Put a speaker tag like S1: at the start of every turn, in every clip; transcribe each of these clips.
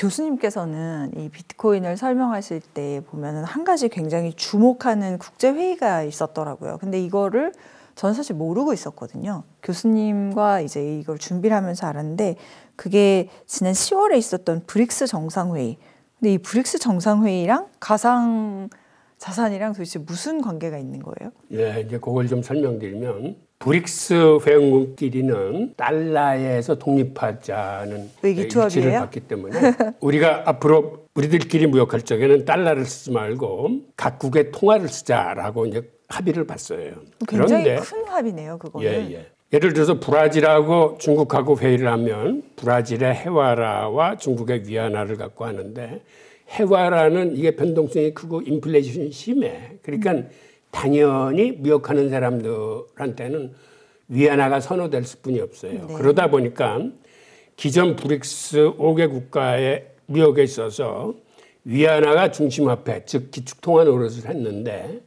S1: 교수님께서는 이 비트코인을 설명하실 때 보면은 한 가지 굉장히 주목하는 국제회의가 있었더라고요. 근데 이거를 저는 사실 모르고 있었거든요. 교수님과 이제 이걸 준비를 하면서 알았는데 그게 지난 10월에 있었던 브릭스 정상회의. 근데 이 브릭스 정상회의랑 가상 자산이랑 도대체 무슨 관계가 있는 거예요?
S2: 예, 이제 그걸 좀 설명드리면 브릭스 회원국끼리는 달러에서 독립하자는 일치를 받기 때문에 우리가 앞으로 우리들끼리 무역할 적에는 달러를 쓰지 말고 각국의 통화를 쓰자라고 이제 합의를 봤어요.
S1: 굉장히 그런데, 큰 합의네요, 그거는.
S2: 예. 예를 들어서 브라질하고 중국하고 회의를 하면 브라질의 헤와라와 중국의 위안화를 갖고 하는데 헤와라는 이게 변동성이 크고 인플레이션이 심해. 그러니까 당연히 무역하는 사람들한테는 위안화가 선호될 수뿐이 없어요. 네. 그러다 보니까 기존 브릭스 5개 국가의 무역에 있어서 위안화가 중심화폐, 즉 기축통화 노릇을 했는데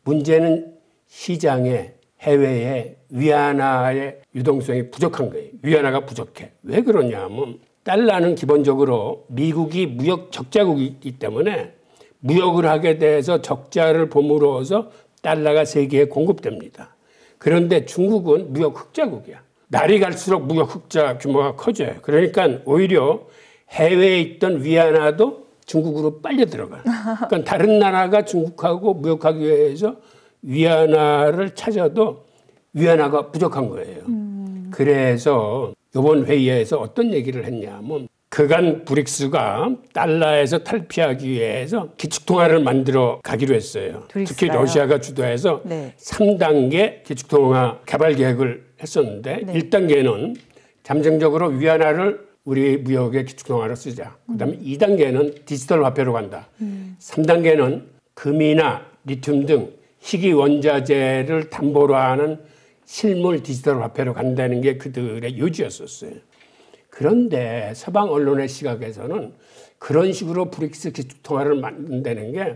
S2: 문제는 시장에 해외에 위안화의 유동성이 부족한 거예요. 위안화가 부족해. 왜 그러냐면 달러는 기본적으로 미국이 무역 적자국이기 때문에 무역을 하게 돼서 적자를 보물어서 달러가 세계에 공급됩니다. 그런데 중국은 무역 흑자국이야. 날이 갈수록 무역 흑자 규모가 커져요. 그러니까 오히려 해외에 있던 위안화도 중국으로 빨려 들어가. 그러니까 다른 나라가 중국하고 무역하기 위해서 위안화를 찾아도 위안화가 부족한 거예요. 그래서 이번 회의에서 어떤 얘기를 했냐면 그간 브릭스가 달러에서 탈피하기 위해서 기축통화를 만들어 가기로 했어요. 브릭스가요? 특히 러시아가 주도해서 네. 3단계 기축통화 개발 계획을 했었는데 네. 1단계는 잠정적으로 위안화를 우리 무역의 기축통화로 쓰자. 그다음에 2단계는 디지털 화폐로 간다. 3단계는 금이나 리튬 등 희귀 원자재를 담보로 하는 실물 디지털 화폐로 간다는 게 그들의 요지였었어요. 그런데 서방 언론의 시각에서는 그런 식으로 브릭스 기축통화를 만든다는 게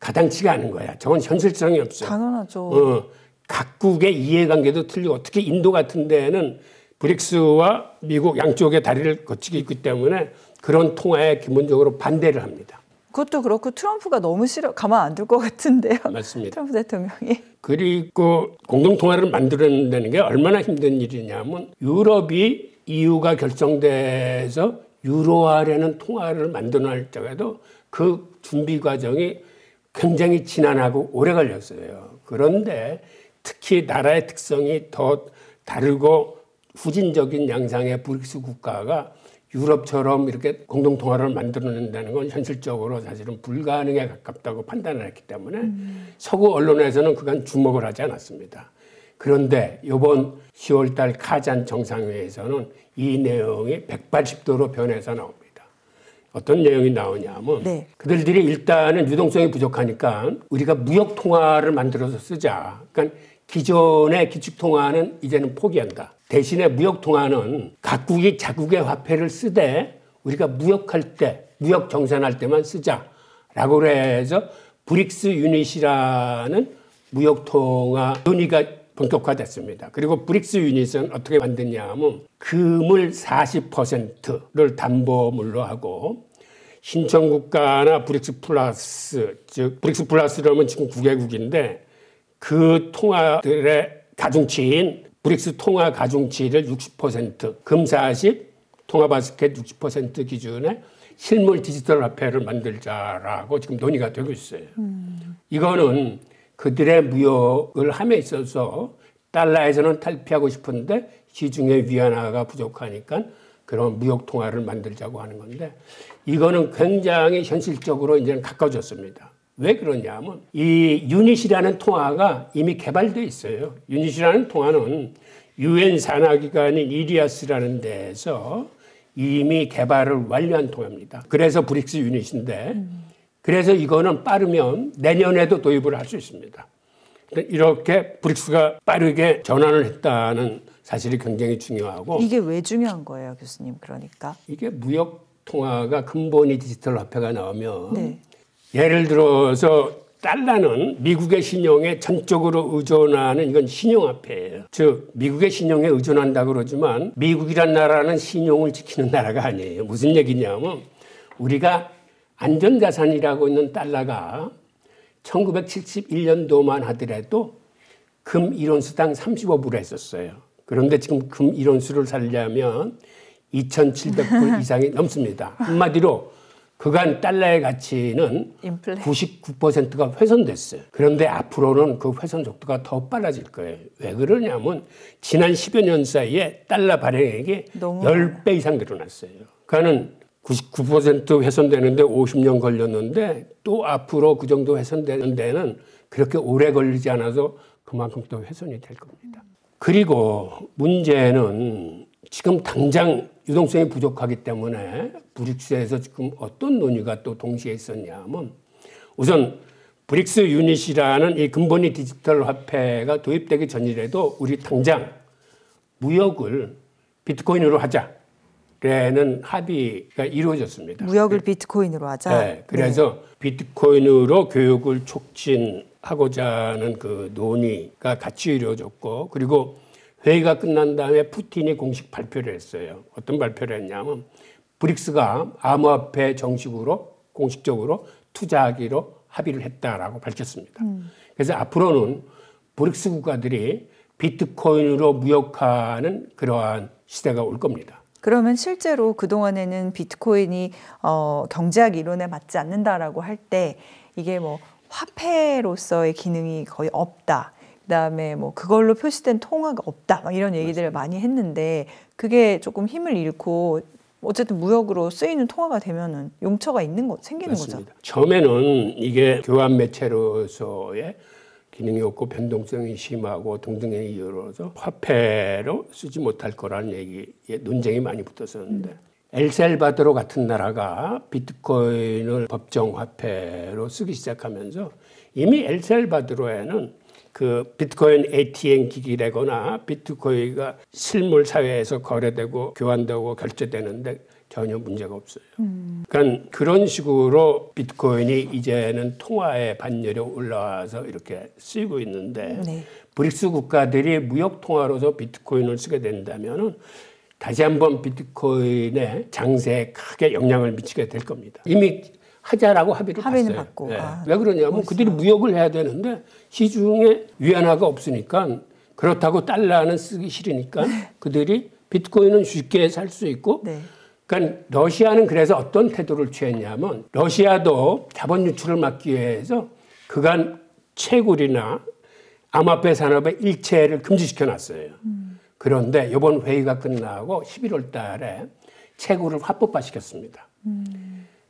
S2: 가당치가 않은 거야. 저건 현실성이 없어.
S1: 당연하죠.
S2: 각국의 이해관계도 틀리고 특히 인도 같은 데는 브릭스와 미국 양쪽의 다리를 거치고 있기 때문에 그런 통화에 기본적으로 반대를 합니다.
S1: 그것도 그렇고 트럼프가 너무 싫어 가만 안 둘 것 같은데요.
S2: 맞습니다.
S1: 트럼프 대통령이.
S2: 그리고 공동통화를 만들어낸다는 게 얼마나 힘든 일이냐면 유럽이 EU가 결정돼서 유로화라는 통화를 만들어낼 적에도 그 준비 과정이 굉장히 지난하고 오래 걸렸어요. 그런데 특히 나라의 특성이 더 다르고 후진적인 양상의 브릭스 국가가 유럽처럼 이렇게 공동통화를 만들어낸다는 건 현실적으로 사실은 불가능에 가깝다고 판단을 했기 때문에 서구 언론에서는 그간 주목을 하지 않았습니다. 그런데 이번 10월 달 카잔 정상회의에서는 이 내용이 180도로 변해서 나옵니다. 어떤 내용이 나오냐면 네. 그들이 일단은 유동성이 부족하니까 우리가 무역통화를 만들어서 쓰자. 그러니까 기존의 기축통화는 이제는 포기한다. 대신에 무역통화는 각국이 자국의 화폐를 쓰되 우리가 무역할 때, 무역 정산할 때만 쓰자라고 해서 브릭스 유닛이라는 무역통화 논의가 본격화됐습니다. 그리고 브릭스 유닛은 어떻게 만드냐 하면 금을 40%를 담보물로 하고 신청국가나 브릭스 플러스, 즉 브릭스 플러스라면 지금 9개국인데 그 통화들의 가중치인 브릭스 통화 가중치를 60%, 금 40, 통화 바스켓 60% 기준의 실물 디지털 화폐를 만들자라고 지금 논의가 되고 있어요. 이거는 그들의 무역을 함에 있어서 달러에서는 탈피하고 싶은데 시중에 위안화가 부족하니까 그런 무역 통화를 만들자고 하는 건데 이거는 굉장히 현실적으로 이제는 가까워졌습니다. 왜 그러냐면 이 유닛이라는 통화가 이미 개발되어 있어요. 유닛이라는 통화는 UN 산하기관인 이리아스라는 데에서 이미 개발을 완료한 통화입니다. 그래서 브릭스 유닛인데 그래서 이거는 빠르면 내년에도 도입을 할 수 있습니다. 이렇게 브릭스가 빠르게 전환을 했다는 사실이 굉장히 중요하고
S1: 이게 왜 중요한 거예요, 교수님? 그러니까
S2: 이게 무역 통화가 근본이 디지털 화폐가 나오면
S1: 네.
S2: 예를 들어서 달러는 미국의 신용에 전적으로 의존하는 이건 신용화폐예요. 즉 미국의 신용에 의존한다고 그러지만 미국이란 나라는 신용을 지키는 나라가 아니에요. 무슨 얘기냐면 우리가 안전자산이라고 있는 달러가 1971년도만 하더라도 금 1온수당 35불 했었어요. 그런데 지금 금 1온수를 살려면 2,700불 이상이 넘습니다. 한마디로 그간 달러의 가치는 99%가 훼손됐어요. 그런데 앞으로는 그 훼손 속도가 더 빨라질 거예요. 왜 그러냐면 지난 10여 년 사이에 달러 발행액이 10배 이상 늘어났어요. 그러니까는 99% 훼손되는데 50년 걸렸는데 또 앞으로 그 정도 훼손되는 데는 그렇게 오래 걸리지 않아서 그만큼 또 훼손이 될 겁니다. 그리고 문제는 지금 당장 유동성이 부족하기 때문에 브릭스에서 지금 어떤 논의가 또 동시에 있었냐면 우선 브릭스 유닛이라는 이 근본이 디지털 화폐가 도입되기 전이라도 우리 당장 무역을 비트코인으로 하자라는 합의가 이루어졌습니다.
S1: 무역을 비트코인으로 하자?
S2: 네. 그래서 비트코인으로 교육을 촉진하고자 하는 그 논의가 같이 이루어졌고 그리고 회의가 끝난 다음에 푸틴이 공식 발표를 했어요. 어떤 발표를 했냐면 브릭스가 암호화폐 정식으로 공식적으로 투자하기로 합의를 했다라고 밝혔습니다. 그래서 앞으로는 브릭스 국가들이 비트코인으로 무역하는 그러한 시대가 올 겁니다.
S1: 그러면 실제로 그동안에는 비트코인이 경제학 이론에 맞지 않는다라고 할 때 이게 뭐 화폐로서의 기능이 거의 없다. 그다음에 뭐 그걸로 표시된 통화가 없다. 막 이런 얘기들을 많이 했는데 그게 조금 힘을 잃고 어쨌든 무역으로 쓰이는 통화가 되면은 용처가 생기는
S2: 맞습니다.
S1: 거죠.
S2: 처음에는 이게 교환 매체로서의 기능이 없고 변동성이 심하고 등등의 이유로서 화폐로 쓰지 못할 거라는 얘기에 논쟁이 많이 붙었었는데 엘살바도르 같은 나라가 비트코인을 법정 화폐로 쓰기 시작하면서 이미 엘살바도르에는 그 비트코인 ATM 기기라거나 비트코인가 실물 사회에서 거래되고 교환되고 결제되는데 전혀 문제가 없어요. 그러니까 그런 식으로 비트코인이 이제는 통화의 반열에 올라와서 이렇게 쓰이고 있는데 브릭스 국가들이 무역 통화로서 비트코인을 쓰게 된다면은 다시 한번 비트코인의 장세에 크게 영향을 미치게 될 겁니다. 이미 하자라고 합의를
S1: 받고.
S2: 네. 왜 그러냐면 그들이 무역을 해야 되는데 시중에 위안화가 없으니까 그렇다고 달러는 쓰기 싫으니까 그들이 비트코인은 쉽게 살 수 있고 그러니까 러시아는 그래서 어떤 태도를 취했냐면 러시아도 자본 유출을 막기 위해서 그간 채굴이나 암호화폐 산업의 일체를 금지시켜 놨어요. 그런데 이번 회의가 끝나고 11월 달에 채굴을 합법화시켰습니다.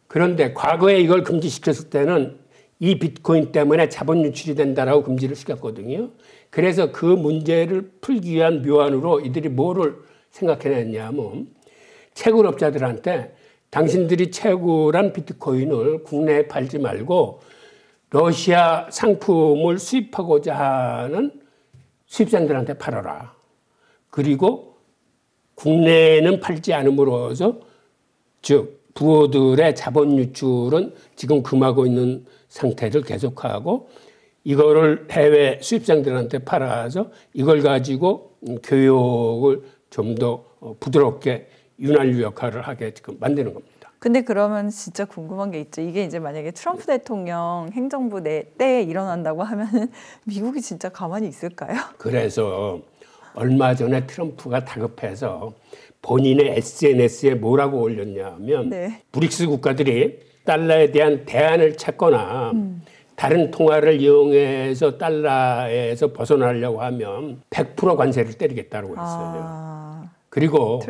S2: 그런데 과거에 이걸 금지시켰을 때는 이 비트코인 때문에 자본 유출이 된다라고 금지를 시켰거든요. 그래서 그 문제를 풀기 위한 묘안으로 이들이 뭐를 생각해냈냐면 채굴업자들한테 당신들이 채굴한 비트코인을 국내에 팔지 말고 러시아 상품을 수입하고자 하는 수입산들한테 팔아라. 그리고 국내에는 팔지 않음으로써 즉 부호들의 자본 유출은 지금 금하고 있는 상태를 계속하고 이거를 해외 수입상들한테 팔아서 이걸 가지고 교육을 좀 더 부드럽게 윤활유 역할을 하게 지금 만드는 겁니다.
S1: 근데 그러면 진짜 궁금한 게 있죠. 이게 이제 만약에 트럼프 대통령 행정부 때에 일어난다고 하면은 미국이 진짜 가만히 있을까요?
S2: 그래서 얼마 전에 트럼프가 다급해서 본인의 SNS에 뭐라고 올렸냐면 브릭스 국가들이 달러에 대한 대안을 찾거나 다른 통화를 이용해서 달러에서 벗어나려고 하면 100% 관세를 때리겠다고 했어요. 그리고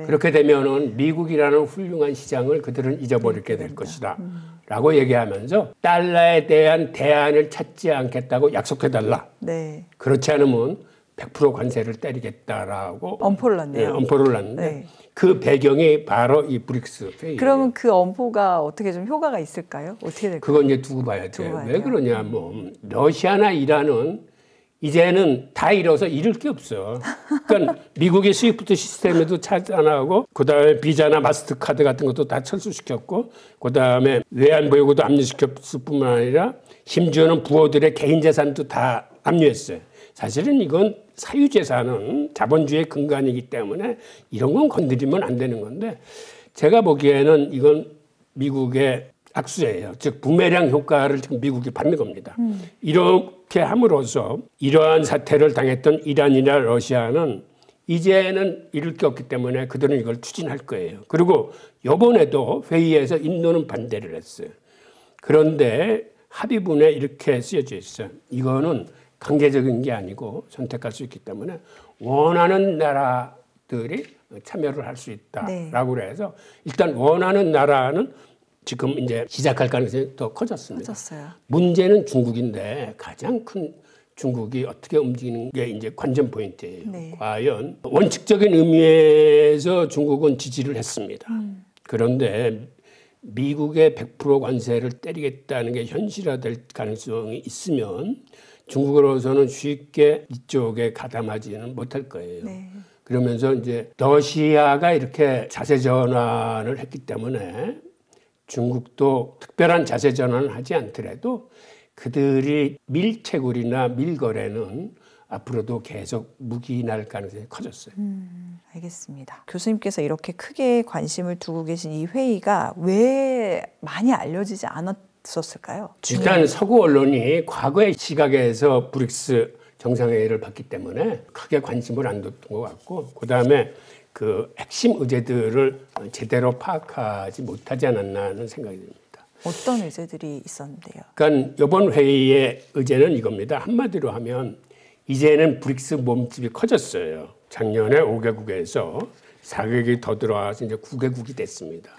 S2: 그렇게 되면은 미국이라는 훌륭한 시장을 그들은 잊어버리게 될 것이다 라고 얘기하면서 달러에 대한 대안을 찾지 않겠다고 약속해달라. 그렇지 않으면 100% 관세를 때리겠다라고
S1: 엄포를 놨네요.
S2: 엄포를 놨는데 그 배경이 바로 이 브릭스 회의.
S1: 그러면 그 엄포가 어떻게 좀 효과가 있을까요? 어떻게 될까요?
S2: 그건 이제 두고 봐야 돼요. 왜 그러냐면 러시아나 이란은 이제는 다 잃어서 잃을 게 없어. 그러니까 미국의 스위프트 시스템에도 차지 안 하고 그다음에 비자나 마스터카드 같은 것도 다 철수시켰고 그다음에 외환보유고도 압류시켰을 뿐만 아니라 심지어는 부호들의 개인 재산도 다 압류했어요. 사실은 이건 사유재산은 자본주의의 근간이기 때문에 이런 건 건드리면 안 되는 건데 제가 보기에는 이건 미국의 악수예요. 즉 부메랑 효과를 지금 미국이 받는 겁니다. 이렇게 함으로써 이러한 사태를 당했던 이란이나 러시아는 이제는 잃을 게 없기 때문에 그들은 이걸 추진할 거예요. 그리고 이번에도 회의에서 인도는 반대를 했어요. 그런데 합의문에 이렇게 쓰여져 있어요. 이거는 강제적인 게 아니고 선택할 수 있기 때문에 원하는 나라들이 참여를 할 수 있다라고 그래서 일단 원하는 나라는 지금 이제 시작할 가능성이 더 커졌습니다.
S1: 커졌어요.
S2: 문제는 중국인데 가장 큰 중국이 어떻게 움직이는 게 이제 관전 포인트예요.
S1: 네.
S2: 과연 원칙적인 의미에서 중국은 지지를 했습니다. 그런데 미국의 100% 관세를 때리겠다는 게 현실화될 가능성이 있으면 중국으로서는 쉽게 이쪽에 가담하지는 못할 거예요.
S1: 네.
S2: 그러면서 이제 러시아가 이렇게 자세 전환을 했기 때문에 중국도 특별한 자세 전환을 하지 않더라도 그들이 밀채굴이나 밀거래는 앞으로도 계속 묵인할 가능성이 커졌어요.
S1: 알겠습니다. 교수님께서 이렇게 크게 관심을 두고 계신 이 회의가 왜 많이 알려지지 않았었을까요?
S2: 일단 서구 언론이 과거의 시각에서 브릭스 정상회의를 봤기 때문에 크게 관심을 안 뒀던 것 같고, 그 다음에 그 핵심 의제들을 제대로 파악하지 못하지 않았나 하는 생각이 듭니다.
S1: 어떤 의제들이 있었는데요?
S2: 그러니까 이번 회의의 의제는 이겁니다. 한마디로 하면 이제는 브릭스 몸집이 커졌어요. 작년에 5개국에서 4개국이 더 들어와서 이제 9개국이 됐습니다.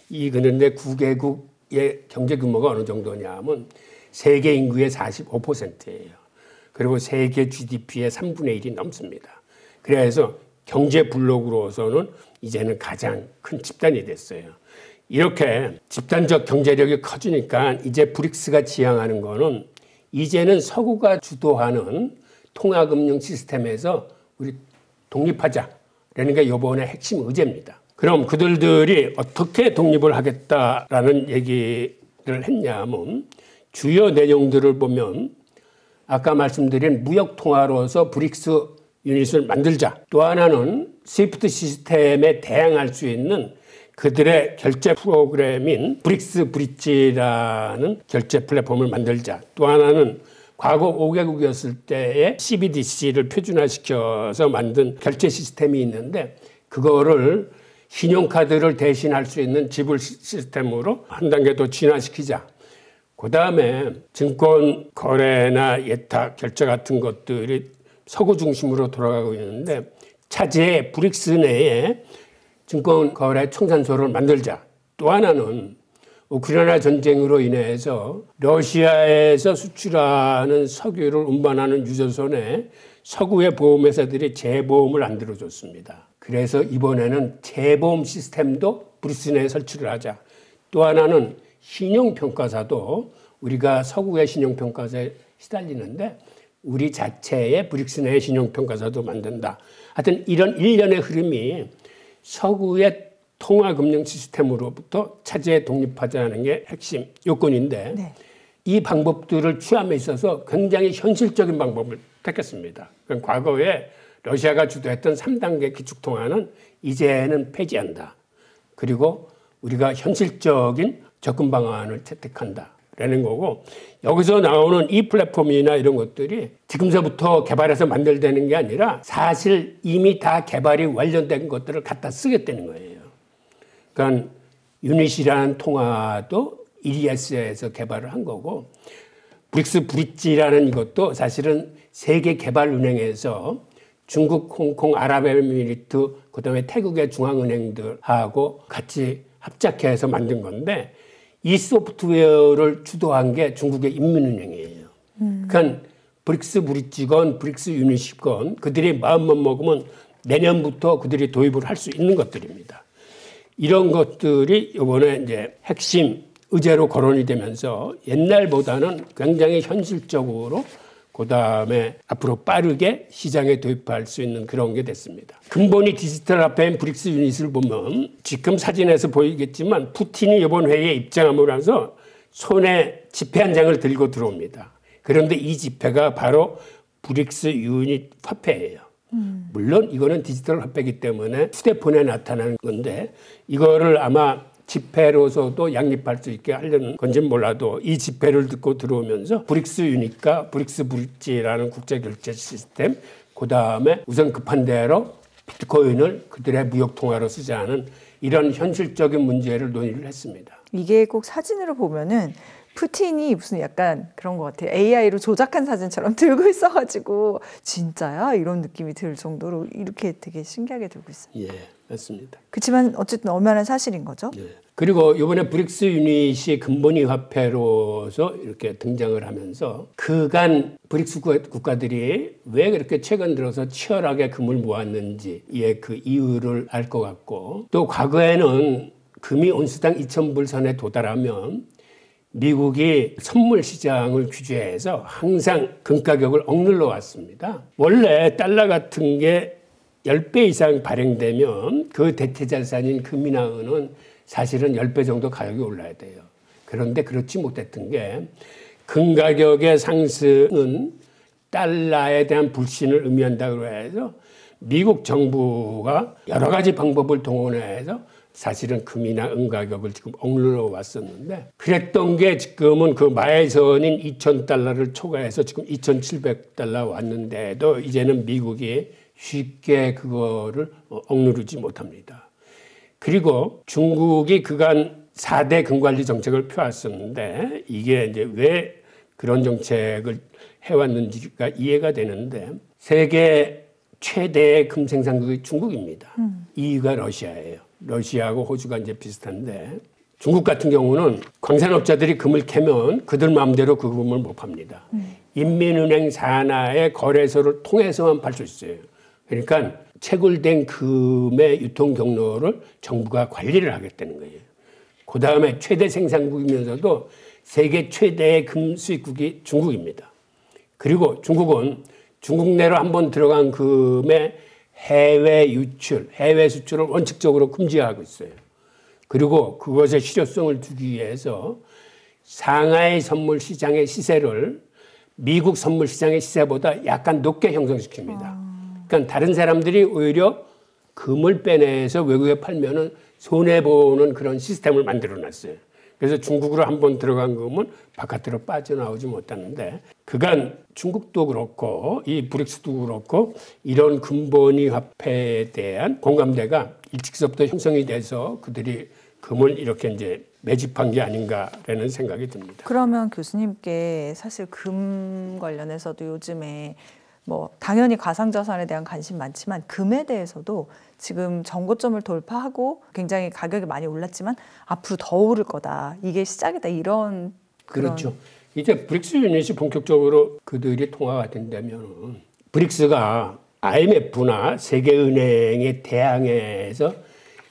S2: 그런데 9개국의 경제 규모가 어느 정도냐면 세계 인구의 45%예요. 그리고 세계 GDP의 3분의 1이 넘습니다. 그래서 경제 블록으로서는 이제는 가장 큰 집단이 됐어요. 이렇게 집단적 경제력이 커지니까 이제 브릭스가 지향하는 거는 이제는 서구가 주도하는 통화금융 시스템에서 우리 독립하자라는 게 이번에 핵심 의제입니다. 그럼 그들이 어떻게 독립을 하겠다라는 얘기를 했냐면 주요 내용들을 보면 아까 말씀드린 무역 통화로서 브릭스 유닛을 만들자. 또 하나는 스위프트 시스템에 대항할 수 있는 그들의 결제 프로그램인 브릭스 브릿지라는 결제 플랫폼을 만들자. 또 하나는 과거 5개국이었을 때의 CBDC를 표준화시켜서 만든 결제 시스템이 있는데 그거를 신용카드를 대신할 수 있는 지불 시스템으로 한 단계 더 진화시키자. 그 다음에 증권 거래나 예탁 결제 같은 것들이 서구 중심으로 돌아가고 있는데 차제의 브릭스 내에 증권 거래 청산소를 만들자. 또 하나는 우크라이나 전쟁으로 인해서 러시아에서 수출하는 석유를 운반하는 유조선에 서구의 보험회사들이 재보험을 안 들어줬습니다. 그래서 이번에는 재보험 시스템도 브릭스 내에 설치를 하자. 또 하나는 신용평가사도 우리가 서구의 신용평가사에 시달리는데 우리 자체의 브릭스 내의 신용평가사도 만든다. 하여튼 이런 일련의 흐름이 서구의 통화금융 시스템으로부터 차제에 독립하자는 게 핵심 요건인데
S1: 네.
S2: 이 방법들을 취함에 있어서 굉장히 현실적인 방법을 택했습니다. 그러니까 과거에 러시아가 주도했던 3단계 기축통화는 이제는 폐지한다. 그리고 우리가 현실적인 접근 방안을 채택한다라는 거고 여기서 나오는 이 플랫폼이나 이런 것들이 지금서부터 개발해서 만들되는 게 아니라 사실 이미 다 개발이 완료된 것들을 갖다 쓰겠다는 거예요. 그러니까 유닛이라는 통화도 EDS에서 개발을 한 거고 브릭스 브릿지라는 이것도 사실은 세계개발은행에서 중국, 홍콩, 아랍에미리트, 그다음에 태국의 중앙은행들하고 같이 합작해서 만든 건데 이 소프트웨어를 주도한 게 중국의 인민은행이에요. 그러니까 브릭스 브릿지건 브릭스 유닛이건 그들이 마음만 먹으면 내년부터 그들이 도입을 할 수 있는 것들입니다. 이런 것들이 이번에 이제 핵심 의제로 거론이 되면서 옛날보다는 굉장히 현실적으로 그다음에 앞으로 빠르게 시장에 도입할 수 있는 그런 게 됐습니다. 근본이 디지털 화폐인 브릭스 유닛을 보면 지금 사진에서 보이겠지만 푸틴이 이번 회의에 입장함으로써 손에 지폐 한 장을 들고 들어옵니다. 그런데 이 지폐가 바로 브릭스 유닛 화폐예요. 물론 이거는 디지털 화폐이기 때문에 휴대폰에 나타나는 건데 이거를 아마 지폐로서도 양립할 수 있게 하려는 건지는 몰라도 이 지폐를 듣고 들어오면서 브릭스 유니카, 브릭스 브릿지라는 국제 결제 시스템, 그 다음에 우선 급한 대로 비트코인을 그들의 무역 통화로 쓰지 않은 이런 현실적인 문제를 논의를 했습니다.
S1: 이게 꼭 사진으로 보면은 푸틴이 무슨 약간 그런 것 같아요. AI로 조작한 사진처럼 들고 있어가지고 진짜야? 이런 느낌이 들 정도로 이렇게 되게 신기하게 들고 있어요.
S2: 예, 맞습니다.
S1: 그렇지만 어쨌든 엄연한 사실인 거죠.
S2: 예. 그리고 이번에 브릭스 유닛이 근본위 화폐로서 이렇게 등장을 하면서 그간 브릭스 국가들이 왜 그렇게 최근 들어서 치열하게 금을 모았는지의 그 이유를 알 것 같고, 또 과거에는 금이 온스당 2,000불 선에 도달하면 미국이 선물 시장을 규제해서 항상 금 가격을 억눌러 왔습니다. 원래 달러 같은 게 10배 이상 발행되면 그 대체자산인 금이나 은은 사실은 10배 정도 가격이 올라야 돼요. 그런데 그렇지 못했던 게 금 가격의 상승은 달러에 대한 불신을 의미한다고 해서 미국 정부가 여러 가지 방법을 동원해서 사실은 금이나 은 가격을 지금 억눌러 왔었는데, 그랬던 게 지금은 그 마해선인 2,000달러를 초과해서 지금 2,700달러 왔는데도 이제는 미국이 쉽게 그거를 억누르지 못합니다. 그리고 중국이 그간 4대 금관리 정책을 펴왔었는데 이게 이제 왜 그런 정책을 해왔는지가 이해가 되는데, 세계 최대의 금 생산국이 중국입니다. 2위가 러시아예요. 러시아하고 호주가 이제 비슷한데, 중국 같은 경우는 광산업자들이 금을 캐면 그들 마음대로 그 금을 못 팝니다. 인민은행 산하의 거래소를 통해서만 팔 수 있어요. 그러니까 채굴된 금의 유통 경로를 정부가 관리를 하겠다는 거예요. 그 다음에 최대 생산국이면서도 세계 최대의 금 수입국이 중국입니다. 그리고 중국은 중국 내로 한번 들어간 금의 해외 유출, 해외 수출을 원칙적으로 금지하고 있어요. 그리고 그것의 실효성을 두기 위해서 상하이 선물 시장의 시세를 미국 선물 시장의 시세보다 약간 높게 형성시킵니다. 그러니까 다른 사람들이 오히려 금을 빼내서 외국에 팔면은 손해보는 그런 시스템을 만들어 놨어요. 그래서 중국으로 한번 들어간 금은 바깥으로 빠져나오지 못하는데, 그간 중국도 그렇고 이 브릭스도 그렇고 이런 근본위 화폐에 대한 공감대가 일찍서부터 형성이 돼서 그들이 금을 이렇게 이제 매집한 게 아닌가라는 생각이 듭니다.
S1: 그러면 교수님께 사실 금 관련해서도 요즘에 뭐 당연히 가상자산에 대한 관심 많지만 금에 대해서도 지금 전고점을 돌파하고 굉장히 가격이 많이 올랐지만 앞으로 더 오를 거다. 이게 시작이다. 이런
S2: 그렇죠. 이제 브릭스 유닛이 본격적으로 그들이 통화가 된다면 브릭스가 IMF나 세계은행에 대항해서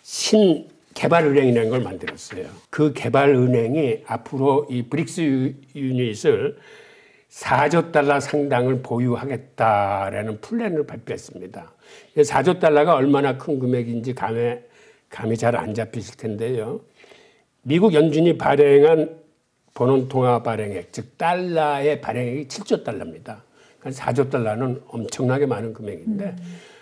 S2: 신개발은행이라는 걸 만들었어요. 그 개발은행이 앞으로 이 브릭스 유닛을 4조 달러 상당을 보유하겠다라는 플랜을 발표했습니다. 4조 달러가 얼마나 큰 금액인지 감이 잘 안 잡히실 텐데요. 미국 연준이 발행한 본원통화 발행액, 즉 달러의 발행액이 7조 달러입니다. 그러니까 4조 달러는 엄청나게 많은 금액인데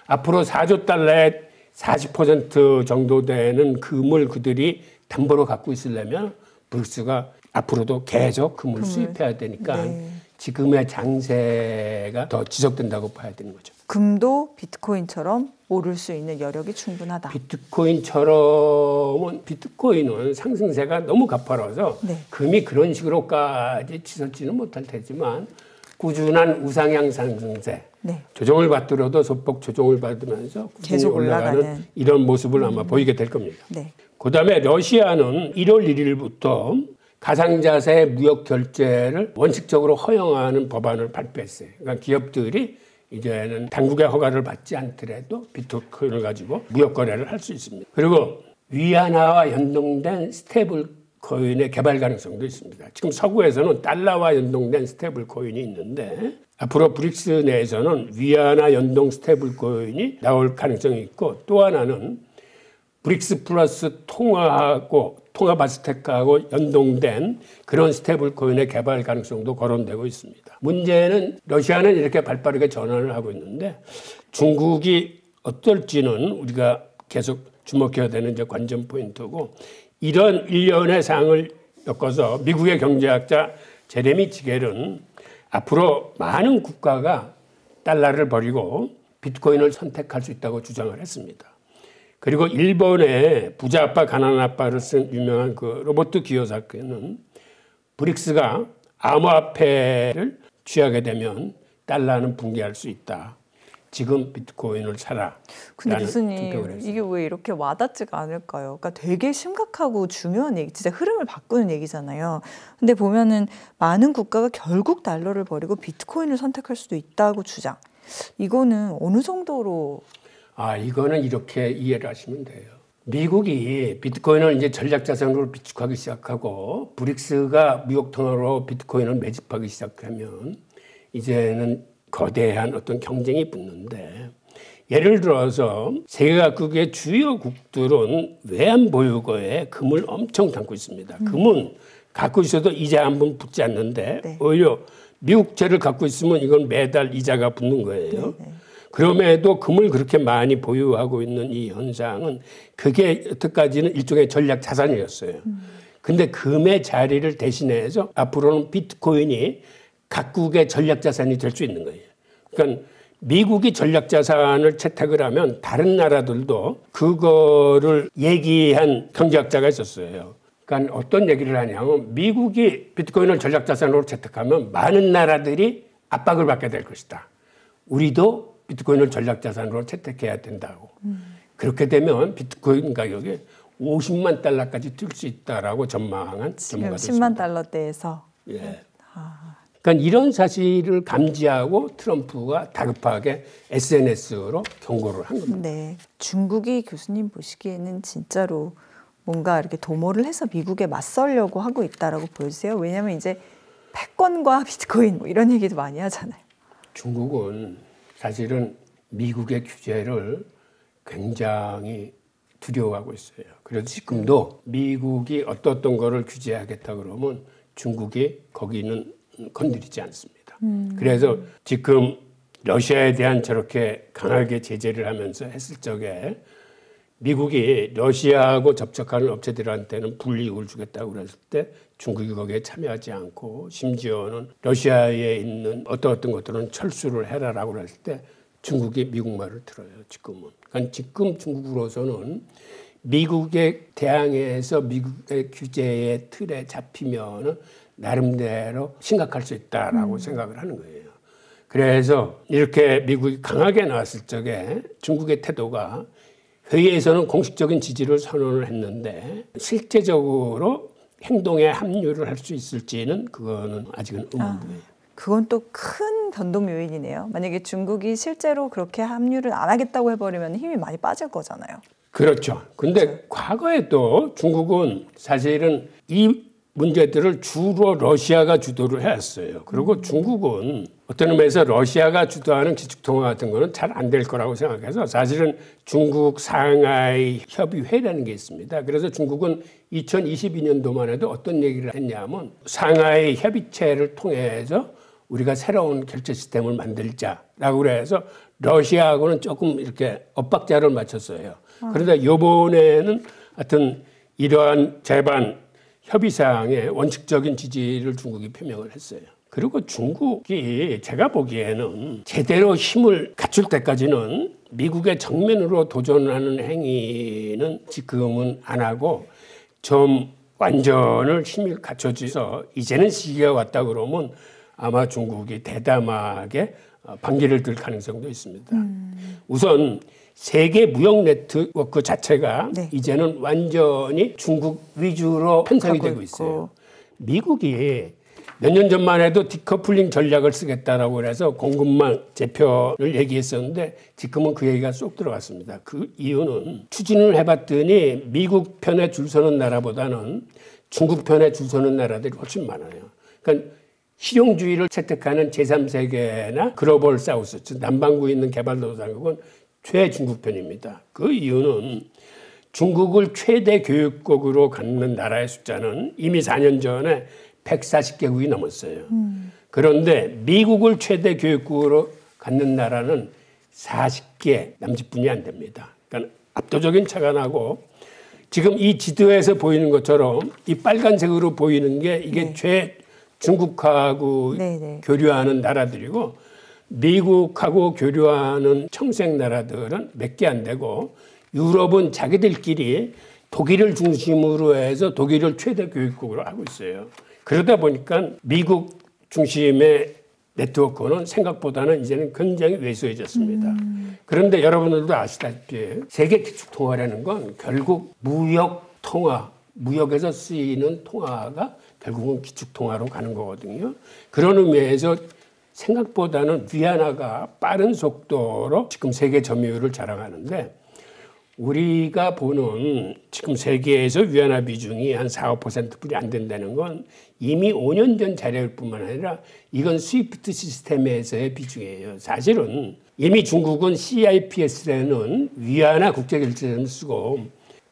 S2: 앞으로 4조 달러의 40% 정도 되는 금을 그들이 담보로 갖고 있으려면 브릭스가 앞으로도 계속 금을 수입해야 되니까
S1: 네.
S2: 지금의 장세가 더 지속된다고 봐야 되는 거죠.
S1: 금도 비트코인처럼 오를 수 있는 여력이 충분하다.
S2: 비트코인은 상승세가 너무 가파라서
S1: 네.
S2: 금이 그런 식으로까지 치솟지는 못할 테지만 꾸준한 우상향 상승세,
S1: 네.
S2: 조정을 받더라도 소폭 조정을 받으면서 꾸준히
S1: 계속
S2: 올라가는
S1: 올라가는.
S2: 이런 모습을 아마 보이게 될 겁니다.
S1: 네.
S2: 그다음에 러시아는 1월 1일부터 가상자산의 무역 결제를 원칙적으로 허용하는 법안을 발표했어요. 그러니까 기업들이 이제는 당국의 허가를 받지 않더라도 비트코인을 가지고 무역 거래를 할 수 있습니다. 그리고 위안화와 연동된 스테이블 코인의 개발 가능성도 있습니다. 지금 서구에서는 달러와 연동된 스테이블 코인이 있는데 앞으로 브릭스 내에서는 위안화 연동 스테이블 코인이 나올 가능성이 있고, 또 하나는 브릭스 플러스 통화 바스텍하고 연동된 그런 스테이블 코인의 개발 가능성도 거론되고 있습니다. 문제는 러시아는 이렇게 발빠르게 전환을 하고 있는데 중국이 어떨지는 우리가 계속 주목해야 되는 이제 관전 포인트고, 이런 일련의 사항을 엮어서 미국의 경제학자 제레미 지겔은 앞으로 많은 국가가 달러를 버리고 비트코인을 선택할 수 있다고 주장을 했습니다. 그리고 일본의 부자 아빠 가난한 아빠를 쓴 유명한 그 로버트 기요사키는 브릭스가 암호화폐를 취하게 되면 달러는 붕괴할 수 있다. 지금 비트코인을 사라.
S1: 근데 교수님 이게 왜 이렇게 와닿지가 않을까요? 그러니까 되게 심각하고 중요한 얘기, 진짜 흐름을 바꾸는 얘기잖아요. 근데 보면은 많은 국가가 결국 달러를 버리고 비트코인을 선택할 수도 있다고 주장. 이거는 어느 정도로?
S2: 이거는 이렇게 이해를 하시면 돼요. 미국이 비트코인을 이제 전략자산으로 비축하기 시작하고 브릭스가 미국 통화로 비트코인을 매집하기 시작하면 이제는 거대한 어떤 경쟁이 붙는데, 예를 들어서 세계 각국의 주요 국들은 외환 보유고에 금을 엄청 담고 있습니다. 금은 갖고 있어도 이자 한 번 붙지 않는데
S1: 네.
S2: 오히려 미국채를 갖고 있으면 이건 매달 이자가 붙는 거예요. 그럼에도 금을 그렇게 많이 보유하고 있는 이 현상은 그게 여태까지는 일종의 전략 자산이었어요. 근데 금의 자리를 대신해서 앞으로는 비트코인이 각국의 전략 자산이 될 수 있는 거예요. 그러니까 미국이 전략 자산을 채택을 하면 다른 나라들도 그거를 얘기한 경제학자가 있었어요. 그러니까 어떤 얘기를 하냐면 미국이 비트코인을 전략 자산으로 채택하면 많은 나라들이 압박을 받게 될 것이다. 우리도 비트코인을 전략 자산으로 채택해야 된다고. 그렇게 되면 비트코인 가격이 50만 달러까지 뛸 수 있다라고 전망한 전문가도 있습니다.
S1: 10만 달러대에서.
S2: 예. 그러니까 이런 사실을 감지하고 트럼프가 다급하게 SNS로 경고를 한 겁니다.
S1: 네, 중국이 교수님 보시기에는 진짜로 뭔가 이렇게 도모를 해서 미국에 맞서려고 하고 있다라고 보여주세요. 왜냐하면 이제 패권과 비트코인 뭐 이런 얘기도 많이 하잖아요.
S2: 중국은 사실은 미국의 규제를 굉장히 두려워하고 있어요. 그래서 지금도 미국이 어떤 거를 규제하겠다 그러면 중국이 거기는 건드리지 않습니다. 그래서 지금 러시아에 대한 저렇게 강하게 제재를 하면서 했을 적에 미국이 러시아하고 접촉하는 업체들한테는 불이익을 주겠다고 그랬을 때 중국이 거기에 참여하지 않고 심지어는 러시아에 있는 어떤 것들은 철수를 해라라고 그랬을 때 중국이 미국 말을 들어요. 지금은. 그러니까 지금 중국으로서는 미국에 대항해서 미국의 규제의 틀에 잡히면은 나름대로 심각할 수 있다라고 생각을 하는 거예요. 그래서 이렇게 미국이 강하게 나왔을 적에 중국의 태도가 회의에서는 공식적인 지지를 선언을 했는데 실제적으로 행동에 합류를 할 수 있을지는 그거는 아직은 의문이에요.
S1: 그건 또 큰 변동 요인이네요. 만약에 중국이 실제로 그렇게 합류를 안 하겠다고 해버리면 힘이 많이 빠질 거잖아요.
S2: 그렇죠. 근데 과거에도 중국은 사실은 이 문제들을 주로 러시아가 주도를 해왔어요. 그리고 중국은 어떤 의미에서 러시아가 주도하는 기축통화 같은 거는 잘 안 될 거라고 생각해서 사실은 중국 상하이 협의회라는 게 있습니다. 그래서 중국은 2022년도만 해도 어떤 얘기를 했냐면 상하이 협의체를 통해서 우리가 새로운 결제 시스템을 만들자라고 그래서 러시아하고는 조금 이렇게 엇박자를 맞췄어요. 그러다 이번에는 하여튼 이러한 제반 협의사항에 원칙적인 지지를 중국이 표명을 했어요. 그리고 중국이 제가 보기에는 제대로 힘을 갖출 때까지는 미국의 정면으로 도전하는 행위는 지금은 안 하고 좀 완전을 힘을 갖춰줘서 이제는 시기가 왔다 그러면 아마 중국이 대담하게 반기를 들 가능성도 있습니다. 우선 세계 무역 네트워크 자체가
S1: 네.
S2: 이제는 완전히 중국 위주로 편성이 되고 있어요. 미국이 몇 년 전만 해도 디커플링 전략을 쓰겠다라고 해서 공급망 재편을 얘기했었는데 지금은 그 얘기가 쏙 들어갔습니다. 그 이유는 추진을 해봤더니 미국 편에 줄 서는 나라보다는 중국 편에 줄 서는 나라들이 훨씬 많아요. 그러니까 실용주의를 채택하는 제3세계나 글로벌 사우스, 즉 남반구에 있는 개발도상국은 최중국 편입니다. 그 이유는 중국을 최대 교육국으로 갖는 나라의 숫자는 이미 4년 전에 140개국이 넘었어요. 그런데 미국을 최대 교육국으로 갖는 나라는 40개 남짓뿐이 안 됩니다. 그러니까 압도적인 차가 나고 지금 이 지도에서 보이는 것처럼 이 빨간색으로 보이는 게 이게
S1: 네.
S2: 중국하고
S1: 네.
S2: 교류하는 나라들이고 미국하고 교류하는 청색 나라들은 몇 개 안 되고 유럽은 자기들끼리 독일을 중심으로 해서 독일을 최대 교육국으로 하고 있어요. 그러다 보니까 미국 중심의 네트워크는 생각보다는 이제는 굉장히 왜소해졌습니다. 그런데 여러분들도 아시다시피 세계 기축통화라는 건 결국 무역 통화, 무역에서 쓰이는 통화가 결국은 기축통화로 가는 거거든요. 그런 의미에서 생각보다는 위안화가 빠른 속도로 지금 세계 점유율을 자랑하는데 우리가 보는 지금 세계에서 위안화 비중이 한 4, 5%뿐이 안 된다는 건 이미 5년 전 자료일 뿐만 아니라 이건 스위프트 시스템에서의 비중이에요. 사실은 이미 중국은 CIPS라는 위안화 국제결제를 쓰고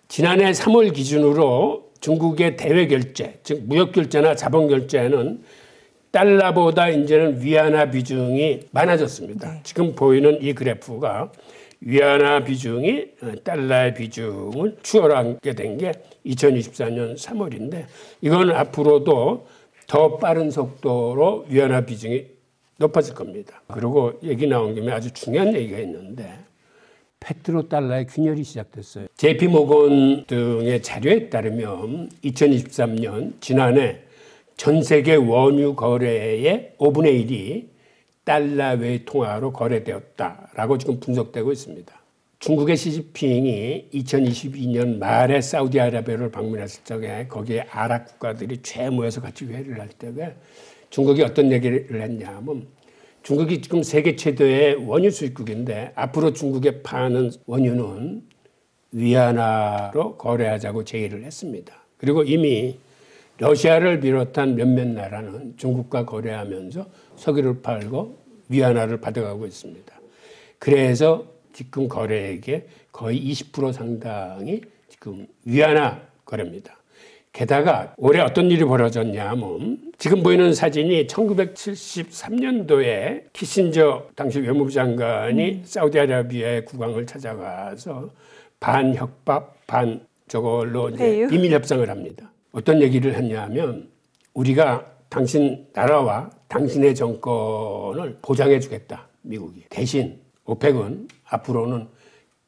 S2: 지난해 3월 기준으로 중국의 대외 결제, 즉 무역 결제나 자본 결제는 달러보다 이제는 위안화 비중이 많아졌습니다.
S1: 네.
S2: 지금 보이는 이 그래프가 위안화 비중이 달러의 비중을 추월하게 된 게 2024년 3월인데 이건 앞으로도 더 빠른 속도로 위안화 비중이 높아질 겁니다. 그리고 얘기 나온 김에 아주 중요한 얘기가 있는데 페트로 달러의 균열이 시작됐어요. JP모건 등의 자료에 따르면 2023년 지난해 전 세계 원유 거래의 5분의 1이 달러 외 통화로 거래되었다라고 지금 분석되고 있습니다. 중국의 시진핑이 2022년 말에 사우디아라비아를 방문했을 적에 거기에 아랍 국가들이 최 모여서 같이 회의를 할 때에 중국이 어떤 얘기를 했냐면 중국이 지금 세계 최대의 원유 수입국인데 앞으로 중국에 파는 원유는 위안화로 거래하자고 제의를 했습니다. 그리고 이미 러시아를 비롯한 몇몇 나라는 중국과 거래하면서 석유를 팔고 위안화를 받아가고 있습니다. 그래서 지금 거래액의 거의 20% 상당이 지금 위안화 거래입니다. 게다가 올해 어떤 일이 벌어졌냐면 지금 보이는 사진이 1973년도에 키신저 당시 외무부 장관이 사우디아라비아의 국왕을 찾아가서 반협박 반 저걸로 이제 비밀 협상을 합니다. 어떤 얘기를 했냐면 우리가 당신 나라와 당신의 정권을 보장해 주겠다. 미국이. 대신 오펙은 앞으로는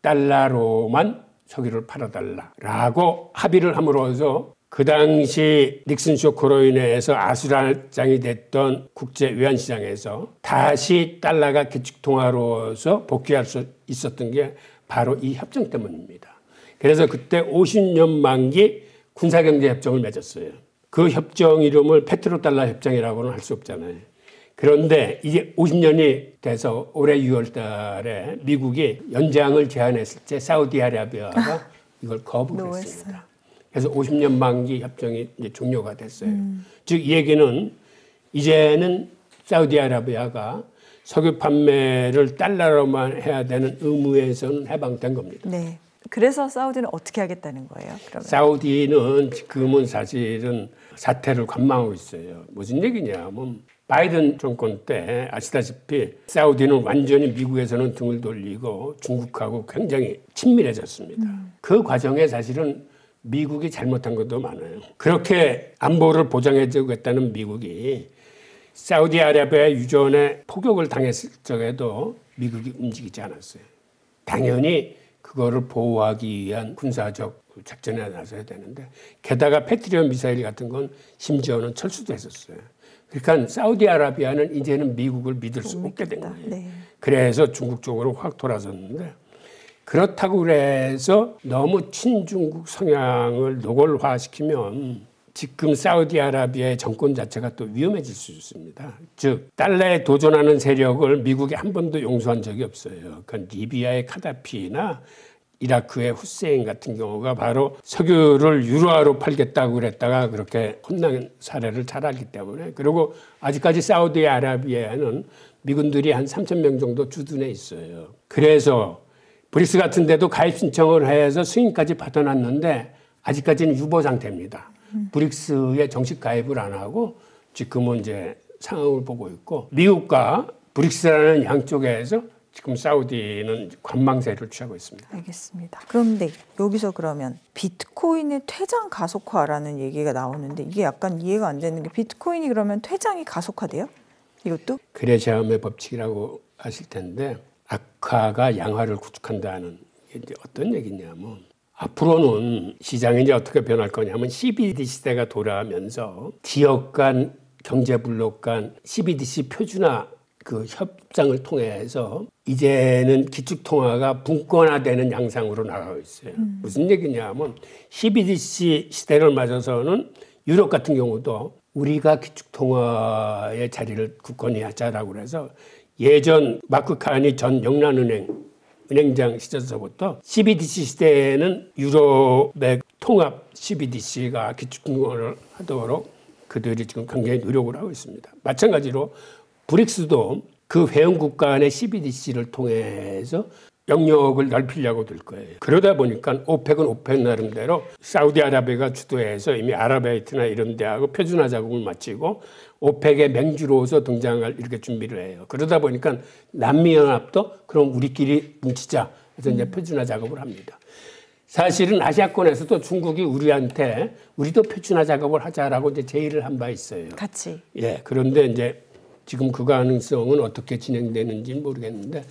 S2: 달러로만 석유를 팔아달라라고 합의를 함으로써 그 당시 닉슨 쇼크로 인해서 아수라장이 됐던 국제 외환시장에서 다시 달러가 기축통화로서 복귀할 수 있었던 게 바로 이 협정 때문입니다. 그래서 그때 50년 만기 군사경제협정을 맺었어요. 그 협정 이름을 페트로달러 협정이라고는 할 수 없잖아요. 그런데 이게 50년이 돼서 올해 6월 달에 미국이 연장을 제안했을 때 사우디아라비아가 이걸 거부를 했습니다. 그래서 50년 만기 협정이 이제 종료가 됐어요. 즉, 이 얘기는 이제는 사우디아라비아가 석유 판매를 달러로만 해야 되는 의무에서는 해방된 겁니다.
S1: 네. 그래서 사우디는 어떻게 하겠다는 거예요? 그러면?
S2: 사우디는 지금은 사실은 사태를 관망하고 있어요. 무슨 얘기냐면 바이든 정권 때 아시다시피 사우디는 완전히 미국에서는 등을 돌리고 중국하고 굉장히 친밀해졌습니다. 그 과정에 사실은 미국이 잘못한 것도 많아요. 그렇게 안보를 보장해 주겠다는 미국이 사우디아라비아 유전에 포격을 당했을 적에도 미국이 움직이지 않았어요. 당연히 그거를 보호하기 위한 군사적 작전에 나서야 되는데 게다가 패트리엇 미사일 같은 건 심지어는 철수도 했었어요. 그러니까 사우디아라비아는 이제는 미국을 믿을 수 없게 된 거예요.
S1: 네.
S2: 그래서 중국 쪽으로 확 돌아섰는데 그렇다고 그래서 너무 친중국 성향을 노골화시키면 지금 사우디아라비아의 정권 자체가 또 위험해질 수 있습니다. 즉 달러에 도전하는 세력을 미국이 한 번도 용서한 적이 없어요. 그러니까 리비아의 카다피나 이라크의 후세인 같은 경우가 바로 석유를 유로화로 팔겠다고 그랬다가 그렇게 혼난 사례를 잘 알기 때문에 그리고 아직까지 사우디아라비아에는 미군들이 한 3,000명 정도 주둔해 있어요. 그래서 브릭스 같은 데도 가입 신청을 해서 승인까지 받아놨는데 아직까지는 유보 상태입니다. 브릭스에 정식 가입을 안 하고 지금은 이제 상황을 보고 있고 미국과 브릭스라는 양쪽에서 지금 사우디는 관망세를 취하고 있습니다.
S1: 알겠습니다. 그런데 여기서 그러면 비트코인의 퇴장 가속화라는 얘기가 나오는데 이게 약간 이해가 안 되는 게 비트코인이 그러면 퇴장이 가속화돼요? 이것도?
S2: 그레시암의 법칙이라고 아실 텐데 악화가 양화를 구축한다는 게 이제 어떤 얘기냐면 앞으로는 시장이 이제 어떻게 변할 거냐면 CBDC 시대가 돌아가면서 지역 간 경제 블록 간 CBDC 표준화 그 협상을 통해서 이제는 기축통화가 분권화되는 양상으로 나가고 있어요. 무슨 얘기냐면 CBDC 시대를 맞아서는 유럽 같은 경우도 우리가 기축통화의 자리를 굳건히 하자라고 해서 예전 마크 카니 전 영란은행장 시절서부터 CBDC 시대에는 유럽의 통합 CBDC가 기축통화를 하도록 그들이 지금 굉장히 노력을 하고 있습니다. 마찬가지로 브릭스도 그 회원국 간의 CBDC를 통해서 영역을 넓히려고 들 거예요. 그러다 보니까 오펙은 오펙 나름대로 사우디아라비아가 주도해서 이미 아랍에이트나 이런 데하고 표준화 작업을 마치고 오펙의 맹주로서 등장할 이렇게 준비를 해요. 그러다 보니까 남미연합도 그럼 우리끼리 뭉치자 해서 이제 표준화 작업을 합니다. 사실은 아시아권에서도 중국이 우리한테 우리도 표준화 작업을 하자라고 이제 제의를 한 바 있어요.
S1: 같이.
S2: 예. 그런데 이제 지금 그 가능성은 어떻게 진행되는지 모르겠는데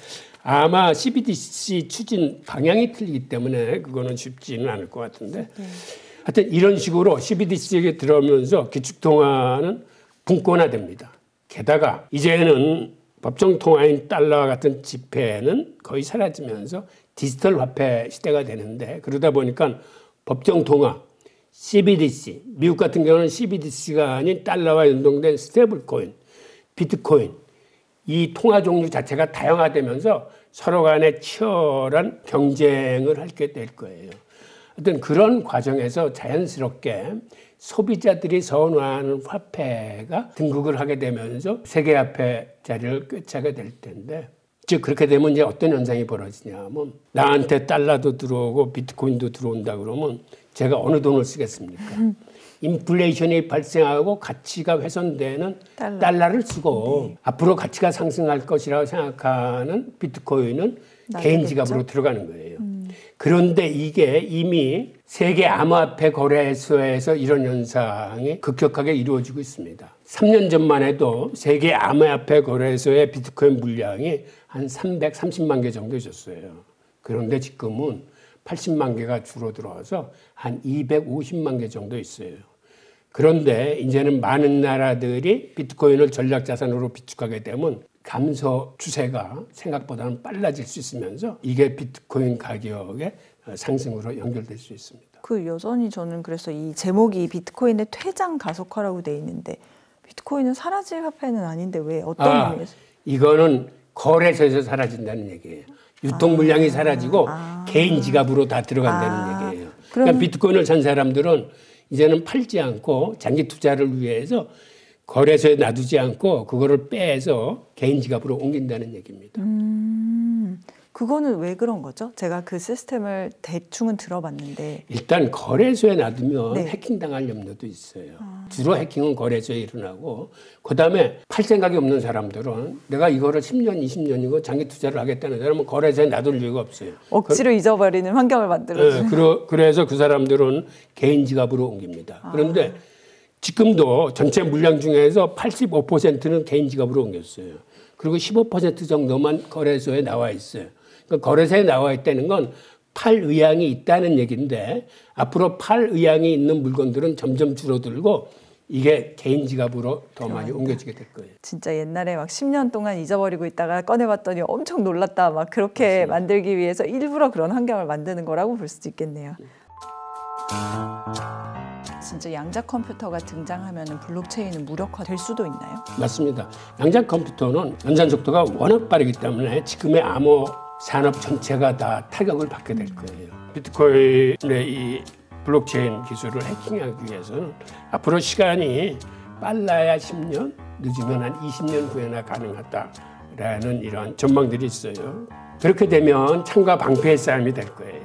S2: 아마 CBDC 추진 방향이 틀리기 때문에 그거는 쉽지는 않을 것 같은데 하여튼 이런 식으로 CBDC에 들어오면서 기축통화는 분권화됩니다. 게다가 이제는 법정통화인 달러와 같은 지폐는 거의 사라지면서 디지털 화폐 시대가 되는데 그러다 보니까 법정통화, CBDC, 미국 같은 경우는 CBDC가 아닌 달러와 연동된 스테이블 코인, 비트코인 이 통화 종류 자체가 다양화되면서 서로 간에 치열한 경쟁을 하게 될 거예요. 하여튼 그런 과정에서 자연스럽게 소비자들이 선호하는 화폐가 등극을 하게 되면서 세계화폐 자리를 꿰차게 될 텐데 즉 그렇게 되면 이제 어떤 현상이 벌어지냐면 나한테 달러도 들어오고 비트코인도 들어온다 그러면 제가 어느 돈을 쓰겠습니까? 인플레이션이 발생하고 가치가 훼손되는 달러를 쓰고 네. 앞으로 가치가 상승할 것이라고 생각하는 비트코인은 개인 지갑으로 들어가는 거예요. 그런데 이게 이미 세계 암호화폐 거래소에서 이런 현상이 급격하게 이루어지고 있습니다. 3년 전만 해도 세계 암호화폐 거래소의 비트코인 물량이 한 330만 개 정도 있었어요. 그런데 지금은 80만 개가 줄어들어서 한 250만 개 정도 있어요. 그런데 이제는 많은 나라들이 비트코인을 전략자산으로 비축하게 되면 감소 추세가 생각보다는 빨라질 수 있으면서 이게 비트코인 가격의 상승으로 연결될 수 있습니다.
S1: 그 여전히 저는 그래서 이 제목이 비트코인의 퇴장 가속화라고 돼 있는데 비트코인은 사라질 화폐는 아닌데 왜 어떤 의미에서?
S2: 이거는 거래소에서 사라진다는 얘기예요. 유통 물량이 사라지고 개인 지갑으로 다 들어간다는 얘기예요. 그러니까 비트코인을 산 사람들은 이제는 팔지 않고 장기 투자를 위해서 거래소에 놔두지 않고 그거를 빼서 개인 지갑으로 옮긴다는 얘기입니다.
S1: 그거는 왜 그런 거죠? 제가 그 시스템을 대충은 들어봤는데
S2: 일단 거래소에 놔두면
S1: 네.
S2: 해킹당할 염려도 있어요. 주로 해킹은 거래소에 일어나고 그다음에 팔 생각이 없는 사람들은 내가 이거를 10년, 20년이고 장기 투자를 하겠다는 사람은 거래소에 놔둘 이유가 없어요.
S1: 억지로 잊어버리는 환경을 만들어주는.
S2: 그래서 그 사람들은 개인 지갑으로 옮깁니다. 그런데 지금도 전체 물량 중에서 85%는 개인 지갑으로 옮겼어요. 그리고 15% 정도만 거래소에 나와 있어요. 그러니까 거래소에 나와 있다는 건 팔 의향이 있다는 얘기인데 앞으로 팔 의향이 있는 물건들은 점점 줄어들고 이게 개인 지갑으로 더 많이 옮겨지게 될 거예요.
S1: 진짜 옛날에 막 10년 동안 잊어버리고 있다가 꺼내봤더니 엄청 놀랐다 막 그렇게 맞습니다. 만들기 위해서 일부러 그런 환경을 만드는 거라고 볼 수도 있겠네요. 진짜 양자 컴퓨터가 등장하면 블록체인은 무력화될 수도 있나요?
S2: 맞습니다. 양자 컴퓨터는 연산 속도가 워낙 빠르기 때문에 지금의 암호 산업 전체가 다 타격을 받게 될 거예요. 비트코인의 이 블록체인 기술을 해킹하기 위해서는 앞으로 시간이 빨라야 10년, 늦으면 한 20년 후에나 가능하다라는 이런 전망들이 있어요. 그렇게 되면 창과 방패의 싸움이 될 거예요.